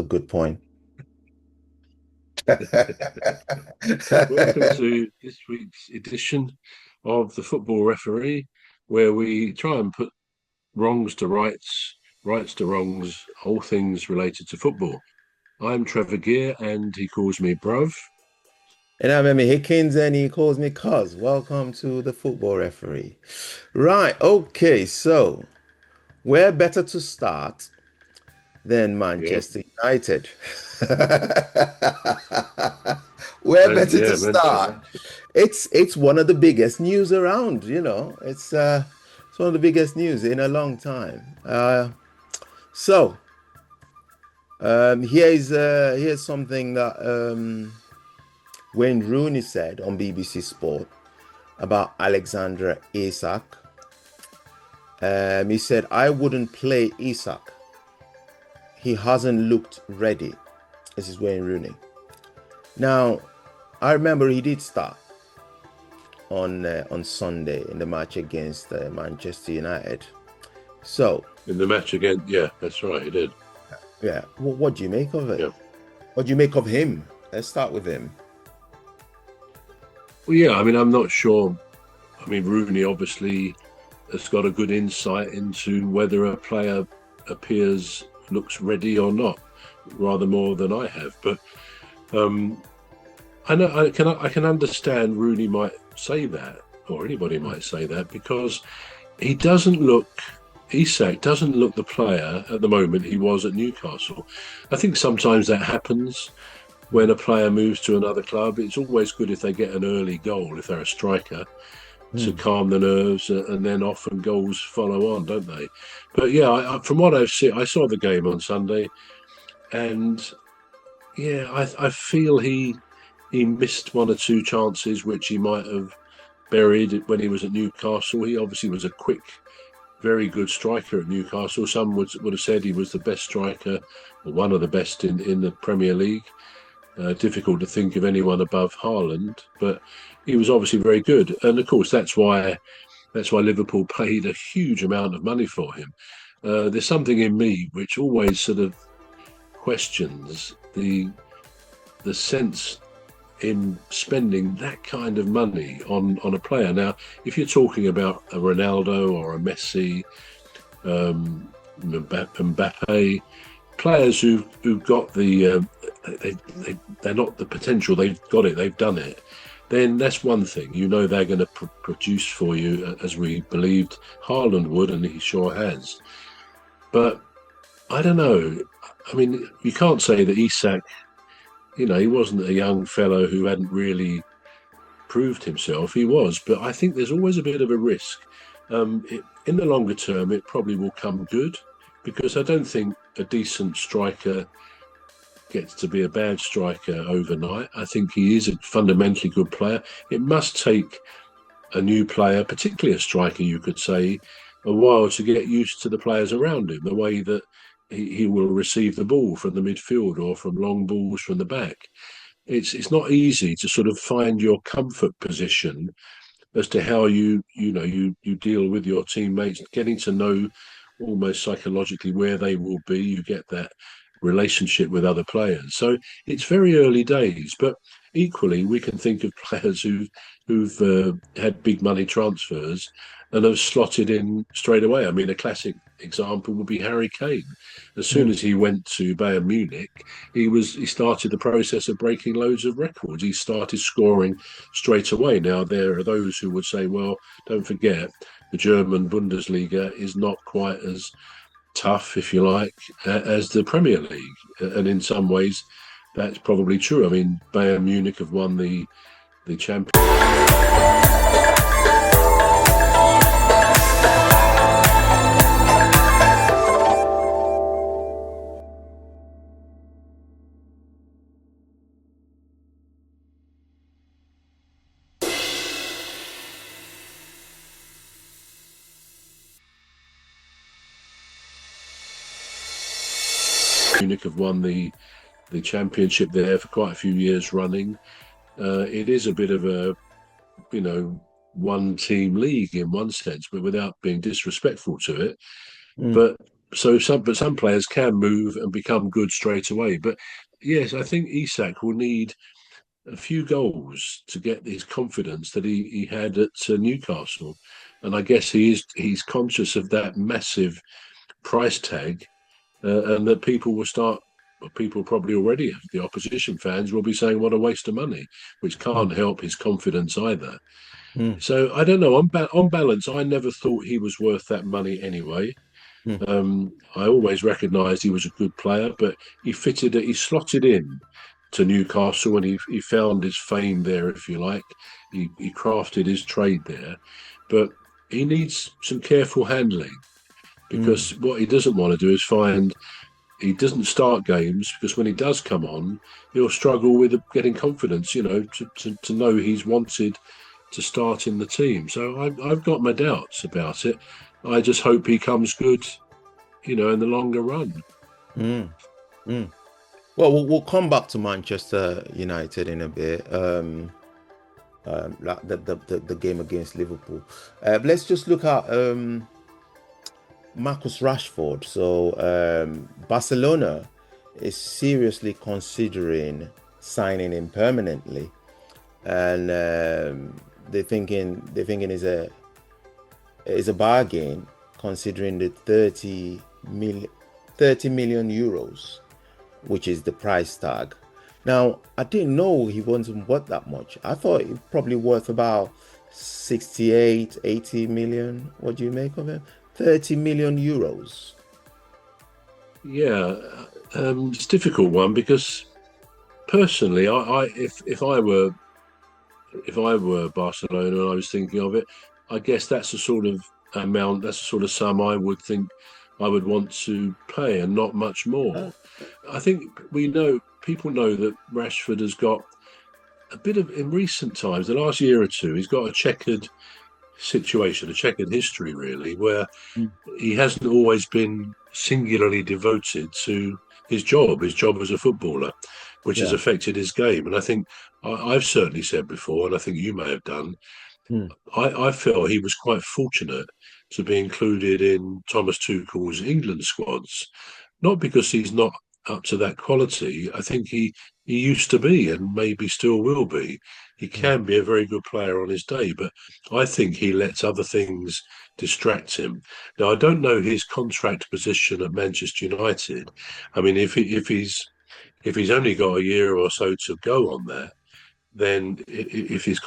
good point. Welcome to this week's edition of the Football Referee, where we try and put wrongs to rights, rights to wrongs, all things related to football. I'm Trevor Gear, and he calls me Bruv. And I'm Emmy Hikins, and he calls me Cuz. Welcome to the football referee. Right, okay, so where better to start than Yeah, Manchester United? Where and better yeah, to start? It's one of the biggest news around, it's one of the biggest news in a long time. Here's something that Wayne Rooney said on BBC Sport about Alexander Isak. He said, I wouldn't play Isak. He hasn't looked ready. This is Wayne Rooney. Now, I remember he did start on Sunday in the match against Manchester United. So, in the match again, yeah, that's right, he did. yeah, what do you make of it? Yeah. What do you make of him? Let's start with him. Well, yeah, I mean, I'm not sure. I mean, Rooney obviously has got a good insight into whether a player looks ready or not, rather more than I have. But I know I can understand Rooney might say that, or anybody might say that, because he doesn't look. Isak doesn't look the player at the moment he was at Newcastle. I think sometimes that happens when a player moves to another club. It's always good if they get an early goal, if they're a striker, to Hmm. calm the nerves, and then often goals follow on, don't they? But yeah, from what I've seen, I saw the game on Sunday, and yeah, I feel he missed one or two chances which he might have buried when he was at Newcastle. He obviously was a quick, very good striker at Newcastle. Some would have said he was the best striker, or one of the best in the Premier League. Difficult to think of anyone above Haaland, but he was obviously very good, and of course that's why Liverpool paid a huge amount of money for him. There's something in me which always sort of questions the sense in spending that kind of money on a player. Now, if you're talking about a Ronaldo or a Messi, Mbappe, players who got they're not the potential, they've got it, they've done it, then that's one thing. You know they're going to produce for you, as we believed Haaland would, and he sure has. But I don't know. I mean, you can't say that Isak, he wasn't a young fellow who hadn't really proved himself. He was, but I think there's always a bit of a risk. In the longer term, it probably will come good, because I don't think a decent striker gets to be a bad striker overnight. I think he is a fundamentally good player. It must take a new player, particularly a striker, you could say, a while to get used to the players around him, the way that he will receive the ball from the midfield or from long balls from the back. It's not easy to sort of find your comfort position as to how you deal with your teammates, getting to know almost psychologically where they will be. You get that relationship with other players. So it's very early days, but equally we can think of players who've had big money transfers and have slotted in straight away. I mean, a classic example would be Harry Kane. As soon Hmm. as he went to Bayern Munich, he started the process of breaking loads of records. He started scoring straight away. Now there are those who would say, well, don't forget, the German Bundesliga is not quite as tough, if you like, as the Premier League. And in some ways, that's probably true. I mean, Bayern Munich have won the Champions Munich have won the championship there for quite a few years running. It is a bit of a one team league in one sense, but without being disrespectful to it. Hmm. But some players can move and become good straight away. But yes, I think Isak will need a few goals to get his confidence that he had at Newcastle, and I guess he's conscious of that massive price tag, and that people will start. Well, people probably already, the opposition fans will be saying, "What a waste of money," which Mm, can't help his confidence either. mm, So I don't know. On balance, I never thought he was worth that money anyway. mm, I always recognised he was a good player, but he slotted in to Newcastle, and he found his fame there, if you like. He crafted his trade there, but he needs some careful handling, mm, because what he doesn't want to do is find he doesn't start games, because when he does come on, he'll struggle with getting confidence, to know he's wanted to start in the team. So I've got my doubts about it. I just hope he comes good, in the longer run. mm, mm. Well, we'll come back to Manchester United in a bit. Like the game against Liverpool. Let's just look at Marcus Rashford. So Barcelona is seriously considering signing him permanently, and they're thinking is a bargain considering the 30 million euros, which is the price tag. Now, I didn't know he wasn't worth that much. I thought he probably worth about 68, 80 million. What do you make of it? 30 million euros. Yeah, it's a difficult one, because personally, if I were Barcelona and I was thinking of it, I guess that's the sort of amount, that's the sort of sum I would think I would want to pay, and not much Uh, more. I think people know that Rashford has got a bit of, in recent times, the last year or two, he's got a checkered situation, a checkered history, really, where mm, he hasn't always been singularly devoted to his job as a footballer, which has yeah. affected his game. And I think I've certainly said before, and I think you may have done, Mm, I felt he was quite fortunate to be included in Thomas Tuchel's England squads, not because he's not up to that quality. I think he used to be, and maybe still will be. He mm, can be a very good player on his day, but I think he lets other things distract him. Now, I don't know his contract position at Manchester United. I mean, if he's only got a year or so to go on that, then if he's